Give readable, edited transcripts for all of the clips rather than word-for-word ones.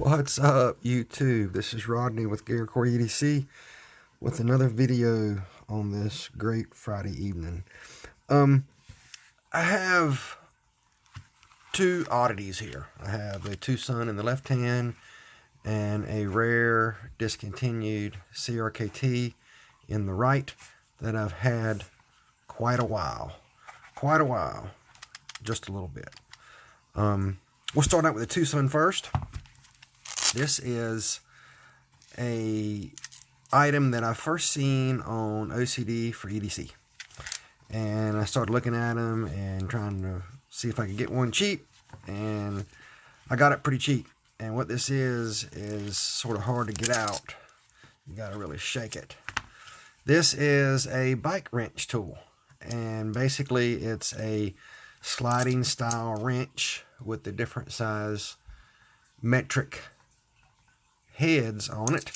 What's up, YouTube? This is Rodney with CRKT EDC with another video on this great Friday evening. I have two oddities here. I have a Twosun in the left hand and a rare discontinued CRKT in the right that I've had quite a while, just a little bit. We'll start out with the Twosun first. This is a item that I first seen on OCD for EDC, and I started looking at them and trying to see if I could get one cheap, and I got it pretty cheap. And what this is sort of hard to get out. You gotta really shake it. This is a bike wrench tool, and basically it's a sliding style wrench with the different size metric heads on it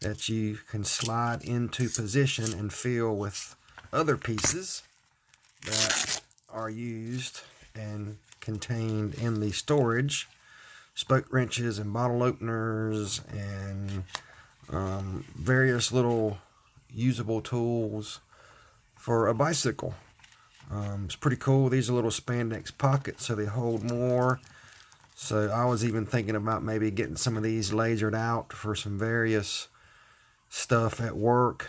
that you can slide into position and fill with other pieces that are used and contained in the storage. Spoke wrenches and bottle openers and various little usable tools for a bicycle. It's pretty cool. These are little spandex pockets so they hold more. So I was even thinking about maybe getting some of these lasered out for some various stuff at work.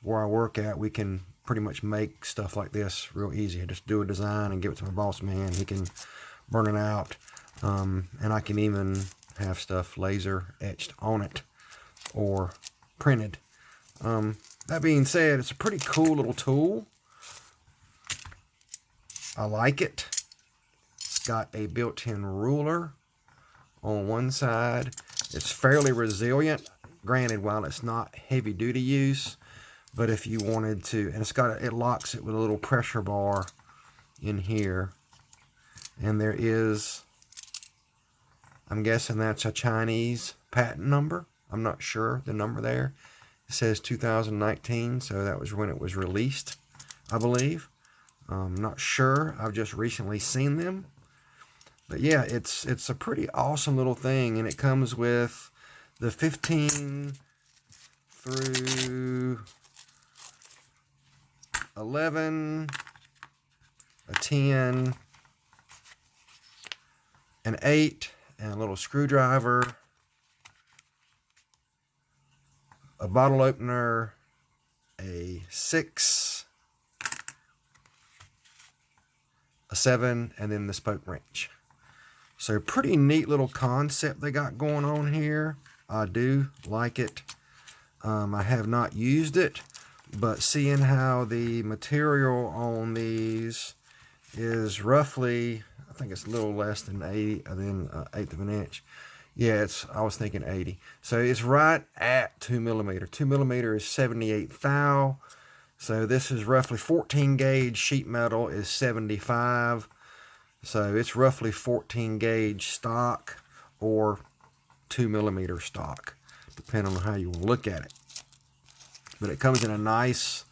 Where I work at, we can pretty much make stuff like this real easy. I just do a design and give it to my boss man. He can burn it out. And I can even have stuff laser etched on it or printed. That being said, it's a pretty cool little tool. I like it. Got a built-in ruler on one side. It's fairly resilient, granted, while it's not heavy duty use, but if you wanted to, and it locks it with a little pressure bar in here, and there is, I'm guessing that's a Chinese patent number. I'm not sure the number there. It says 2019, so that was when it was released, I believe. I'm not sure. I've just recently seen them. But yeah, it's a pretty awesome little thing, and it comes with the 15 through 11, a 10, an 8, and a little screwdriver, a bottle opener, a 6, a 7, and then the spoke wrench. So pretty neat little concept they got going on here. I do like it. I have not used it, but seeing how the material on these is roughly, I think it's a little less than 80, then 1/8 of an inch. Yeah, I was thinking 80. So it's right at 2mm. 2mm is 78 thou. So this is roughly 14 gauge sheet metal is 75. So it's roughly 14 gauge stock or 2mm stock, depending on how you look at it. But it comes in a nice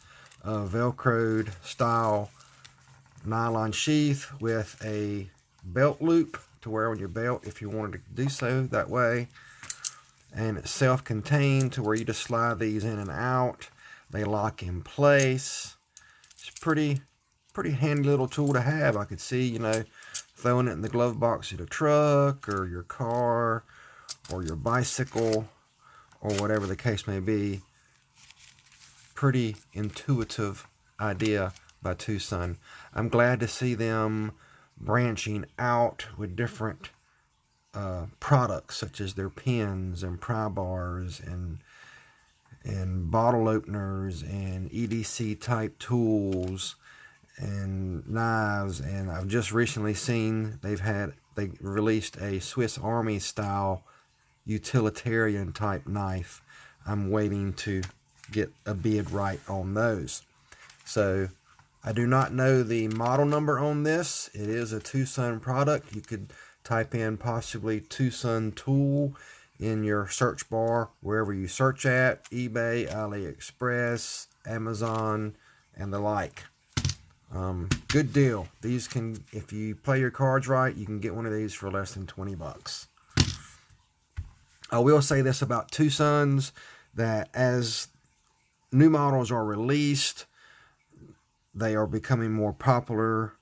Velcroed style nylon sheath with a belt loop to wear on your belt if you wanted to do so that way. And it's self-contained to where you just slide these in and out. They lock in place. It's pretty handy little tool to have. I could see, you know, throwing it in the glove box of your truck or your car or your bicycle or whatever the case may be. Pretty intuitive idea by Twosun. I'm glad to see them branching out with different products such as their pins and pry bars and bottle openers and EDC type tools and knives. And I've just recently seen they released a Swiss Army style utilitarian type knife. I'm waiting to get a bid right on those. So I do not know the model number on this. It is a Twosun product. You could type in possibly Twosun tool in your search bar wherever you search at, eBay, AliExpress, Amazon, and the like. Good deal. These can, if you play your cards right, you can get one of these for less than 20 bucks. I will say this about Twosuns, that as new models are released, they are becoming more popular.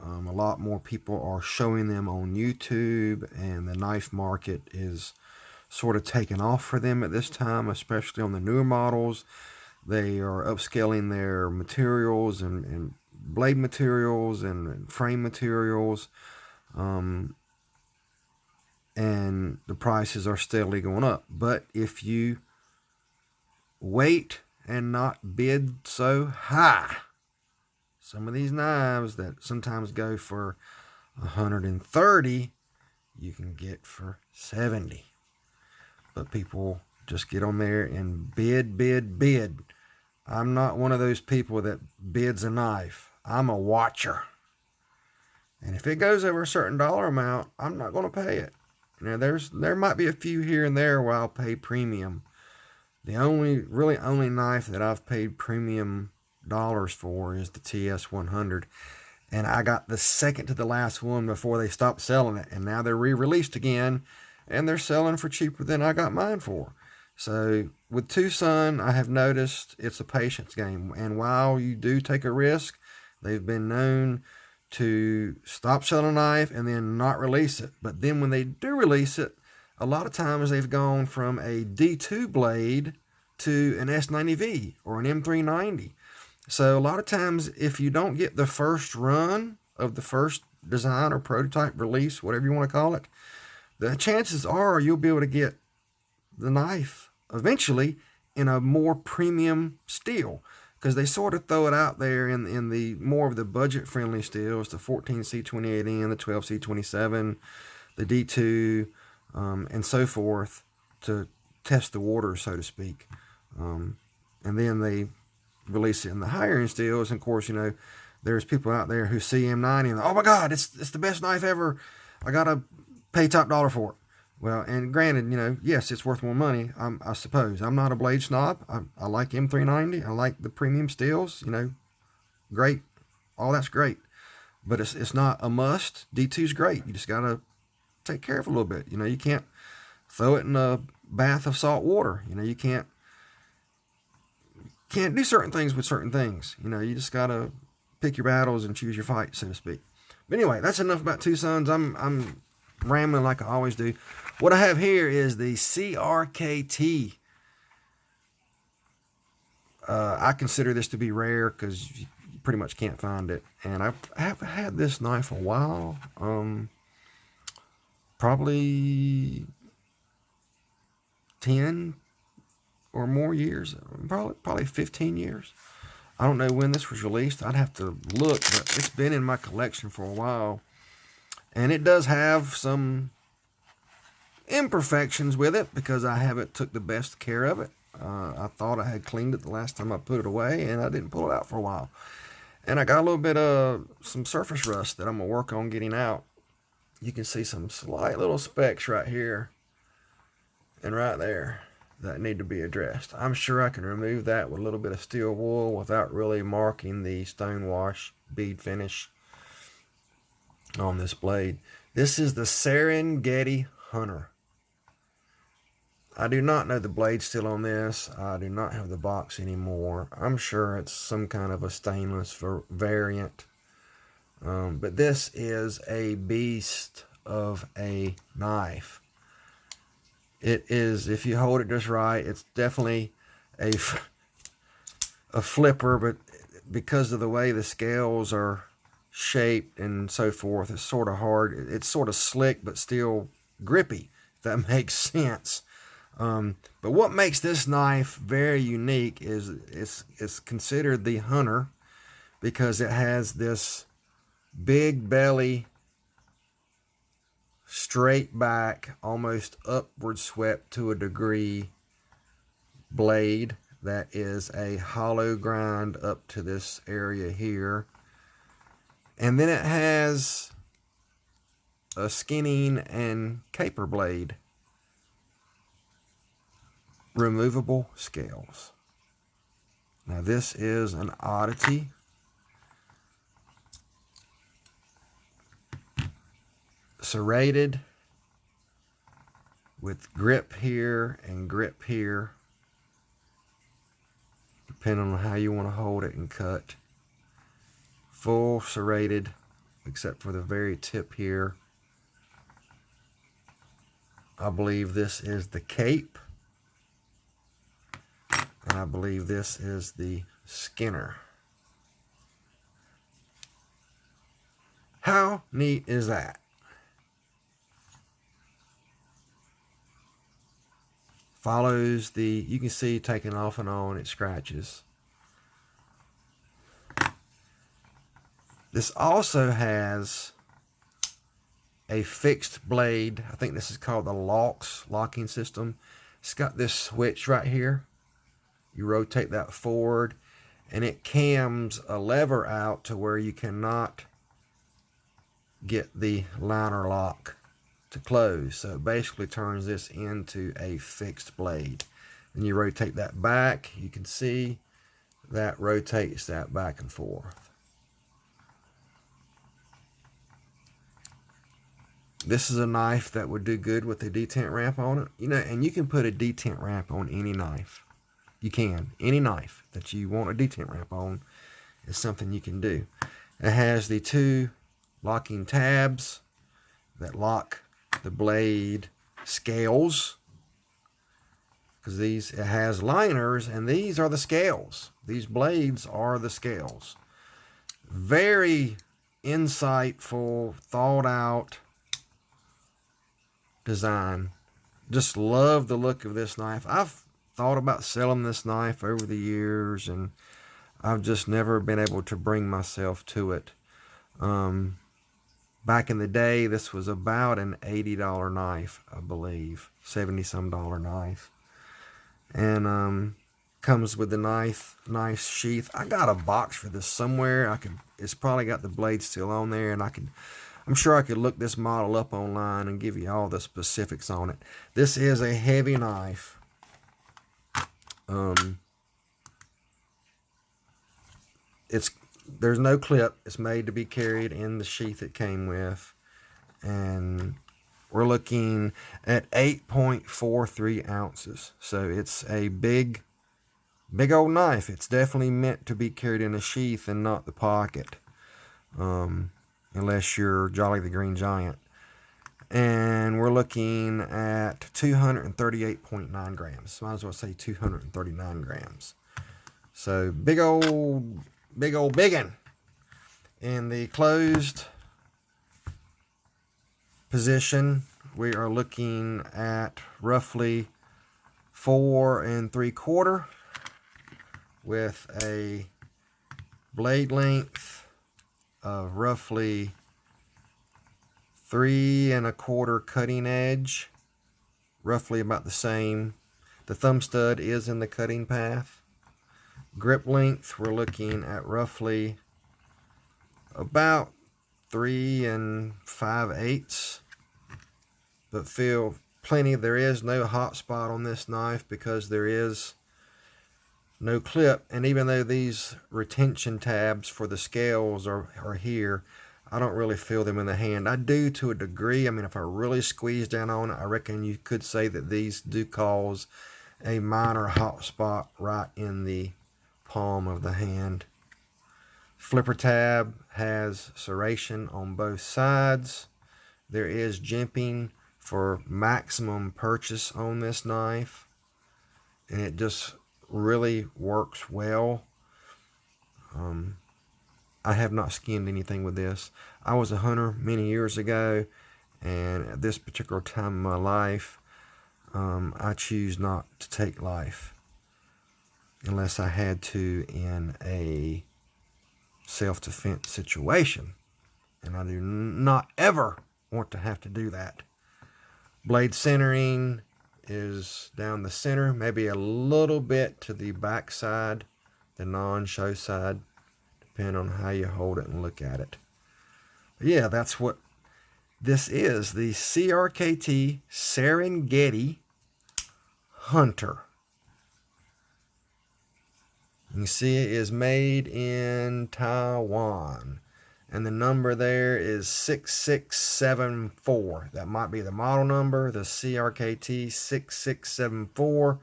A lot more people are showing them on YouTube, and the knife market is sort of taken off for them at this time, especially on the newer models. They are upscaling their materials and blade materials and frame materials, and the prices are steadily going up. But if you wait and not bid so high, some of these knives that sometimes go for 130, you can get for 70. But people just get on there and bid. I'm not one of those people that bids a knife. I'm a watcher. And if it goes over a certain dollar amount, I'm not going to pay it. Now, there might be a few here and there where I'll pay premium. The only knife that I've paid premium dollars for is the TS100. And I got the second to the last one before they stopped selling it. And now they're re-released again, and they're selling for cheaper than I got mine for. So with Twosun, I have noticed it's a patience game. And while you do take a risk, they've been known to stop selling a knife and then not release it. But then when they do release it, a lot of times they've gone from a D2 blade to an S90V or an M390. So a lot of times, if you don't get the first run of the first design or prototype release, whatever you want to call it, the chances are you'll be able to get the knife eventually in a more premium steel, because they sort of throw it out there in the more of the budget-friendly steels, the 14C28N, the 12C27, the D2, and so forth, to test the water, so to speak. And then they release it in the higher end steels. And of course, you know, there's people out there who see M90 and, oh my God, it's the best knife ever. I gotta pay top dollar for it. Well, and granted, you know, yes, it's worth more money, I suppose. I'm not a blade snob. I like M390. I like the premium steels, you know, great. All that's great. But it's not a must. D2's great. You just got to take care of it a little bit. You know, you can't throw it in a bath of salt water. You know, you can't do certain things with certain things. You know, you just got to pick your battles and choose your fights, so to speak. But anyway, that's enough about Twosuns. I'm rambling like I always do. What I have here is the CRKT. I consider this to be rare because you pretty much can't find it. And I have had this knife a while. Probably 10 or more years. Probably 15 years. I don't know when this was released. I'd have to look, but it's been in my collection for a while. And it does have some imperfections with it because I haven't took the best care of it. I thought I had cleaned it the last time I put it away, and I didn't pull it out for a while. And I got a little bit of some surface rust that I'm going to work on getting out. You can see some slight little specks right here and right there that need to be addressed. I'm sure I can remove that with a little bit of steel wool without really marking the stonewash bead finish on this blade. This is the Serengeti Hunter. I do not know the blade still on this. I do not have the box anymore. I'm sure it's some kind of a stainless variant. But this is a beast of a knife. It is, if you hold it just right, it's definitely a flipper, but because of the way the scales are shaped and so forth, it's sort of hard. It's sort of slick, but still grippy, if that makes sense. But what makes this knife very unique is it's considered the Hunter because it has this big belly, straight back, almost upward swept to a degree blade that is a hollow grind up to this area here. And then it has a skinning and caper blade. Removable scales. Now this is an oddity. Serrated with grip here and grip here, depending on how you want to hold it and cut. Full serrated, except for the very tip here. I believe this is the cape, and I believe this is the Skinner. How neat is that? Follows the, you can see taking off and on, it scratches. This also has a fixed blade. I think this is called the locking system. It's got this switch right here. You rotate that forward and it cams a lever out to where you cannot get the liner lock to close. So it basically turns this into a fixed blade. And you rotate that back, you can see that rotates that back and forth. This is a knife that would do good with a detent ramp on it. You know, and you can put a detent ramp on any knife. You can. Any knife that you want a detent ramp on is something you can do. It has the two locking tabs that lock the blade scales, because these, it has liners and these are the scales. These blades are the scales. Very insightful, thought out design. Just love the look of this knife. I've thought about selling this knife over the years and I've just never been able to bring myself to it. Back in the day, this was about an $80 knife, I believe. $70-some knife. And comes with the nice sheath. I got a box for this somewhere. It's probably got the blade still on there, and I'm sure I could look this model up online and give you all the specifics on it. This is a heavy knife. There's no clip. It's made to be carried in the sheath it came with. And we're looking at 8.43 ounces. So it's a big old knife. It's definitely meant to be carried in a sheath and not the pocket. Unless you're Jolly the Green Giant. And we're looking at 238.9 grams. Might as well say 239 grams. So big old biggin. In the closed position, we are looking at roughly 4 3/4 with a blade length of roughly 3 1/4 cutting edge, roughly about the same. The thumb stud is in the cutting path. Grip length, we're looking at roughly about 3 5/8, but feel plenty. There is no hot spot on this knife because there is no clip, and even though these retention tabs for the scales are here, I don't really feel them in the hand. I do to a degree. I mean, if I really squeeze down on it, I reckon you could say that these do cause a minor hot spot right in the palm of the hand. Flipper tab has serration on both sides. There is jimping for maximum purchase on this knife, and it just really works well. I have not skinned anything with this. I was a hunter many years ago, and at this particular time in my life, I choose not to take life unless I had to in a self-defense situation, and I do not ever want to have to do that. Blade centering is down the center, maybe a little bit to the back side, the non-show side, depending on how you hold it and look at it. But yeah, that's what this is, the CRKT Serengeti Hunter. You can see it is made in Taiwan. and the number there is 6674. That might be the model number, the CRKT 6674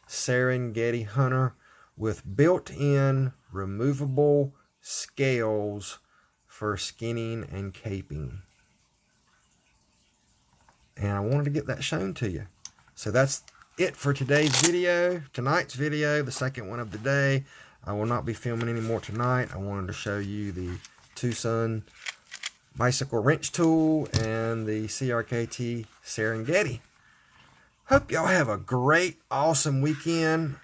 Serengeti Hunter with built-in removable scales for skinning and caping. And I wanted to get that shown to you. So that's it for tonight's video, the second one of the day. I will not be filming any more tonight. I wanted to show you the Twosun bicycle wrench tool and the CRKT Serengeti. Hope y'all have a great, awesome weekend.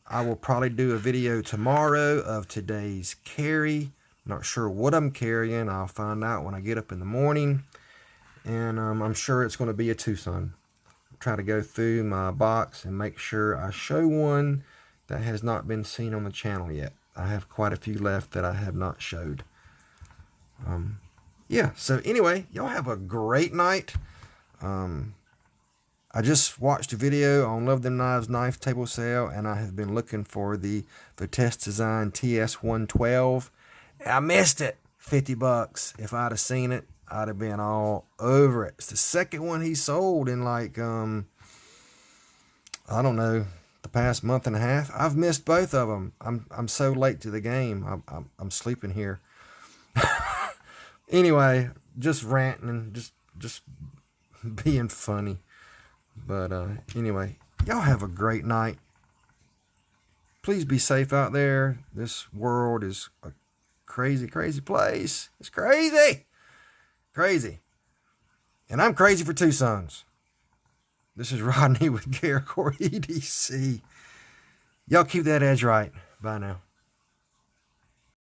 I will probably do a video tomorrow of today's carry. Not sure what I'm carrying. I'll find out when I get up in the morning. And I'm sure it's going to be a Twosun. Try to go through my box and make sure I show one that has not been seen on the channel yet. I have quite a few left that I have not showed. Yeah, so anyway, y'all have a great night. I just watched a video on Love Them Knives knife table sale, and I have been looking for the Vitesse Design TS112. I missed it. 50 bucks. If I'd have seen it, I'd have been all over it. It's the second one he sold in like, I don't know, the past month and a half. I've missed both of them. I'm so late to the game. I'm sleeping here. Anyway, just ranting, just being funny. But anyway, y'all have a great night. Please be safe out there. This world is a crazy, crazy place. It's crazy. Crazy. And I'm crazy for Twosuns. This is Rodney with CRKT EDC. Y'all keep that edge right. Bye now.